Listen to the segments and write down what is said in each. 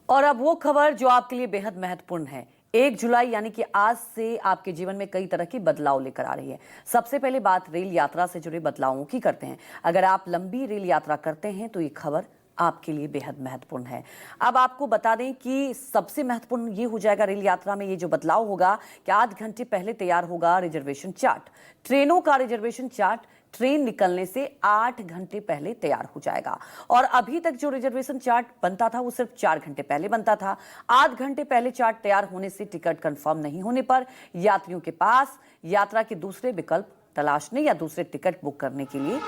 और अब वो खबर जो आपके लिए बेहद महत्वपूर्ण है। 1 जुलाई यानी कि आज से आपके जीवन में कई तरह की बदलाव लेकर आ रही है। सबसे पहले बात रेल यात्रा से जुड़े बदलावों की करते हैं। अगर आप लंबी रेल यात्रा करते हैं तो ये खबर आपके लिए बेहद महत्वपूर्ण है। अब आपको बता दें कि सबसे महत्वपूर्ण ये हो जाएगा रेल यात्रा में ये जो बदलाव होगा कि आध घंटे पहले तैयार होगा रिजर्वेशन चार्ट। ट्रेनों का रिजर्वेशन चार्ट ट्रेन निकलने से 8 घंटे पहले तैयार हो जाएगा। और अभी तक जो रिजर्वेशन चार्ट बनता था वो सिर्फ 4 घंटे पहले बनता था। आध घंटे पहले चार्ट तैयार होने से टिकट कंफर्म नहीं होने पर यात्रियों के पास यात्रा के दूसरे विकल्प तलाशने या दूसरे टिकट बुक करने के लिए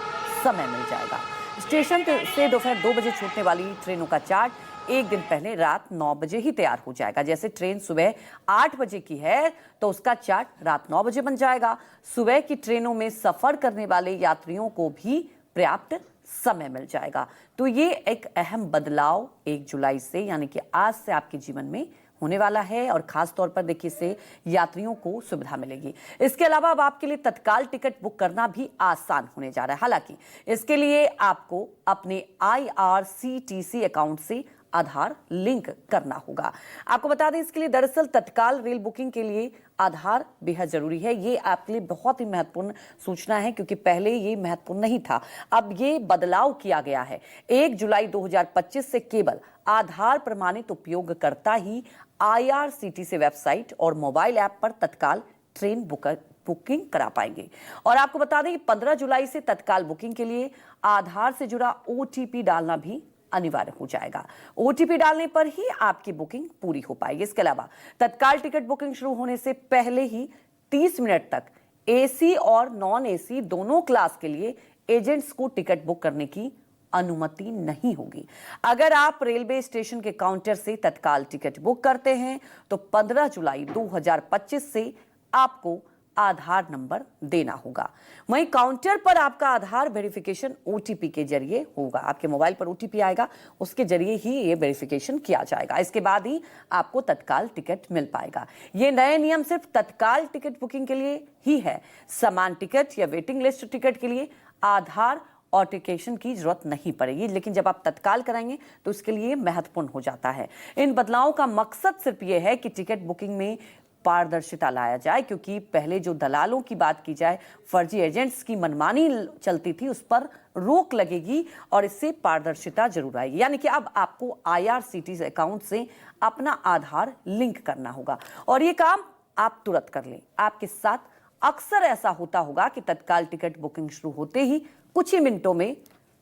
समय मिल जाएगा। स्टेशन से दोपहर 2 बजे छूटने वाली ट्रेनों का चार्ट एक दिन पहले रात 9 बजे ही तैयार हो जाएगा। जैसे ट्रेन सुबह 8 बजे की है तो उसका चार्ट रात 9 बजे बन जाएगा। सुबह की ट्रेनों में सफर करने वाले यात्रियों को भी पर्याप्त समय मिल जाएगा। तो ये एक अहम बदलाव 1 जुलाई से यानी कि आज से आपके जीवन में होने वाला है और खास तौर पर देखिए इससे यात्रियों को सुविधा मिलेगी। इसके अलावा अब आपके लिए तत्काल टिकट बुक करना भी आसान होने जा रहा है। हालांकि इसके लिए आपको अपने IRCTC अकाउंट से आधार लिंक करना होगा। आपको बता दें इसके लिए दरअसल तत्काल रेल बुकिंग के लिए आधार बेहद जरूरी है। ये आपके लिए बहुत ही महत्वपूर्ण सूचना है क्योंकि पहले ये महत्वपूर्ण नहीं था। अब ये बदलाव किया गया है। 1 जुलाई 2025 से केवल आधार प्रमाणित उपयोगकर्ता ही IRCTC वेबसाइट और मोबाइल ऐप पर तत्काल ट्रेन बुकिंग करा पाएंगे। और आपको बता दें 15 जुलाई से तत्काल बुकिंग के लिए आधार से जुड़ा OTP डालना भी अनिवार्य हो जाएगा। OTP डालने पर ही आपकी बुकिंग पूरी हो पाएगी। इसके अलावा तत्काल टिकट बुकिंग शुरू होने से पहले ही 30 मिनट तक AC और नॉन AC दोनों क्लास के लिए एजेंट्स को टिकट बुक करने की अनुमति नहीं होगी। अगर आप रेलवे स्टेशन के काउंटर से तत्काल टिकट बुक करते हैं तो 15 जुलाई 2025 से आपको आधार नंबर देना होगा। वहीं काउंटर पर आपका आधार वेरिफिकेशन OTP के जरिए होगा। आपके मोबाइल पर OTP आएगा, उसके जरिए ही ये वेरिफिकेशन किया जाएगा। इसके बाद ही आपको तत्काल टिकट मिल पाएगा। ये नए नियम सिर्फ तत्काल टिकट बुकिंग के लिए ही है। समान टिकट या वेटिंग लिस्ट टिकट के लिए आधार ऑथेंटिकेशन की जरूरत नहीं पड़ेगी, लेकिन जब आप तत्काल कराएंगे तो इसके लिए महत्वपूर्ण हो जाता है। इन बदलावों का मकसद सिर्फ ये है कि टिकट बुकिंग में पारदर्शिता लाया जाए, क्योंकि पहले जो दलालों की बात की जाए, फर्जी एजेंट्स की मनमानी चलती थी, उस पर रोक लगेगी और इससे पारदर्शिता जरूर आएगी। यानी कि अब आपको IRCTC अकाउंट से अपना आधार लिंक करना होगा और ये काम आप तुरंत कर लें। आपके साथ अक्सर ऐसा होता होगा कि तत्काल टिकट बुकिंग शुरू होते ही कुछ ही मिनटों में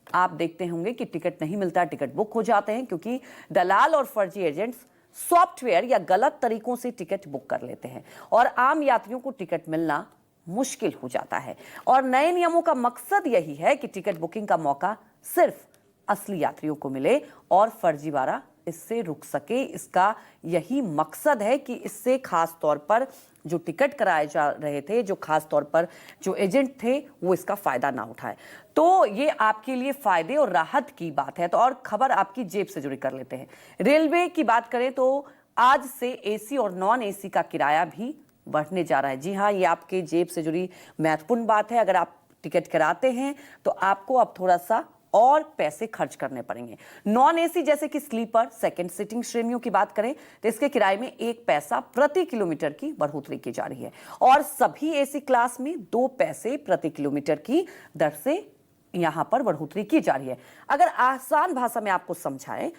आप देखते होंगे कि टिकट नहीं मिलता, टिकट बुक हो जाते हैं, क्योंकि दलाल और फर्जी एजेंट्स सॉफ्टवेयर या गलत तरीकों से टिकट बुक कर लेते हैं और आम यात्रियों को टिकट मिलना मुश्किल हो जाता है। और नए नियमों का मकसद यही है कि टिकट बुकिंग का मौका सिर्फ असली यात्रियों को मिले और फर्जीवाड़ा इससे रुक सके। इसका यही मकसद है कि इससे खास तौर पर जो टिकट कराए जा रहे थे, जो खास तौर पर जो एजेंट थे, वो इसका फायदा ना उठाए। तो ये आपके लिए फायदे और राहत की बात है। तो और खबर आपकी जेब से जुड़ी कर लेते हैं। रेलवे की बात करें तो आज से AC और नॉन AC का किराया भी बढ़ने जा रहा है। जी हाँ, ये आपके जेब से जुड़ी महत्वपूर्ण बात है। अगर आप टिकट कराते हैं तो आपको अब थोड़ा सा और पैसे खर्च करने पड़ेंगे। नॉन AC जैसे कि स्लीपर, सेकंड सीटिंग श्रेणियों की बात करें तो इसके किराए में 1 पैसा प्रति किलोमीटर की बढ़ोतरी की जा रही है और सभी AC क्लास में 2 पैसे प्रति किलोमीटर की दर से यहां पर बढ़ोतरी की जा रही है। अगर आसान भाषा में आपको समझाएं,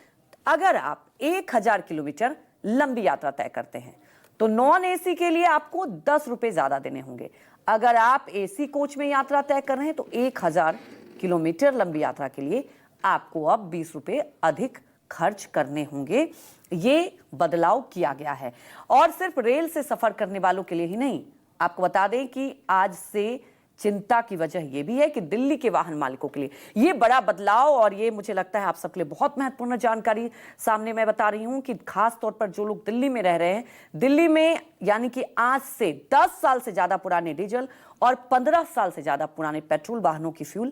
अगर आप 1000 किलोमीटर लंबी यात्रा तय करते हैं तो नॉन AC के लिए आपको 10 रुपए ज्यादा देने होंगे। अगर आप AC कोच में यात्रा तय कर रहे हैं तो 1000 किलोमीटर लंबी यात्रा के लिए आपको अब 20 रुपए अधिक खर्च करने होंगे। ये बदलाव किया गया है और सिर्फ रेल से सफर करने वालों के लिए ही नहीं। आपको बता दें कि आज से चिंता की वजह यह भी है कि दिल्ली के वाहन मालिकों के लिए ये बड़ा बदलाव, और ये मुझे लगता है आप सबके लिए बहुत महत्वपूर्ण जानकारी सामने मैं बता रही हूं कि खास तौर पर जो लोग दिल्ली में रह रहे हैं, दिल्ली में यानी कि आज से 10 साल से ज्यादा पुराने डीजल और 15 साल से ज्यादा पुराने पेट्रोल वाहनों की फ्यूल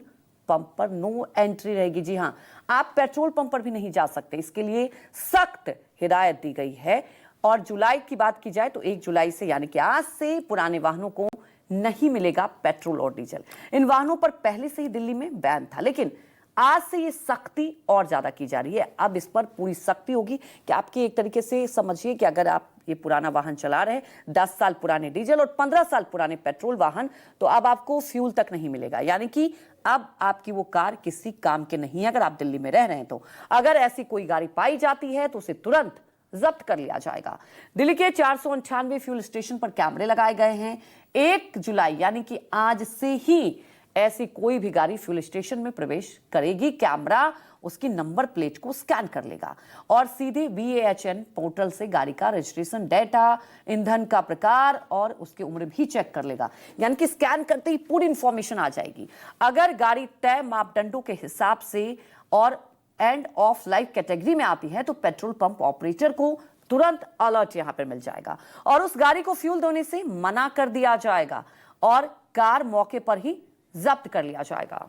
पंप पर नो एंट्री रहेगी। जी हां, आप पेट्रोल पंप पर भी नहीं जा सकते। इसके लिए सख्त हिदायत दी गई है। और जुलाई की बात की जाए तो 1 जुलाई से यानी कि आज से पुराने वाहनों को नहीं मिलेगा पेट्रोल और डीजल। इन वाहनों पर पहले से ही दिल्ली में बैन था, लेकिन आज से ये सख्ती और ज्यादा की जा रही है। अब इस पर पूरी सख्ती होगी कि आपकी एक तरीके से समझिए कि अगर आप ये पुराना वाहन चला रहे हैं, 10 साल पुराने डीजल और 15 साल पुराने पेट्रोल वाहन, तो अब आपको फ्यूल तक नहीं मिलेगा। यानी कि अब आपकी वो कार किसी काम के नहीं है अगर आप दिल्ली में रह रहे हैं तो। अगर ऐसी कोई गाड़ी पाई जाती है तो उसे तुरंत जब्त कर लिया जाएगा। दिल्ली के 498 फ्यूल स्टेशन पर कैमरे लगाए गए हैं। 1 जुलाई यानी कि आज से ही ऐसी कोई भी गाड़ी फ्यूल स्टेशन में प्रवेश करेगी, कैमरा उसकी नंबर प्लेट को स्कैन कर लेगा और सीधे BAHN पोर्टल से गाड़ी का रजिस्ट्रेशन डेटा, ईंधन का प्रकार और उसकी उम्र भी चेक कर लेगा। यानी कि स्कैन करते ही पूरी इंफॉर्मेशन आ जाएगी। अगर गाड़ी तय मापदंडों के हिसाब से और एंड ऑफ लाइफ कैटेगरी में आती है तो पेट्रोल पंप ऑपरेटर को तुरंत अलर्ट यहां पर मिल जाएगा और उस गाड़ी को फ्यूल देने से मना कर दिया जाएगा और कार मौके पर ही जब्त कर लिया जाएगा।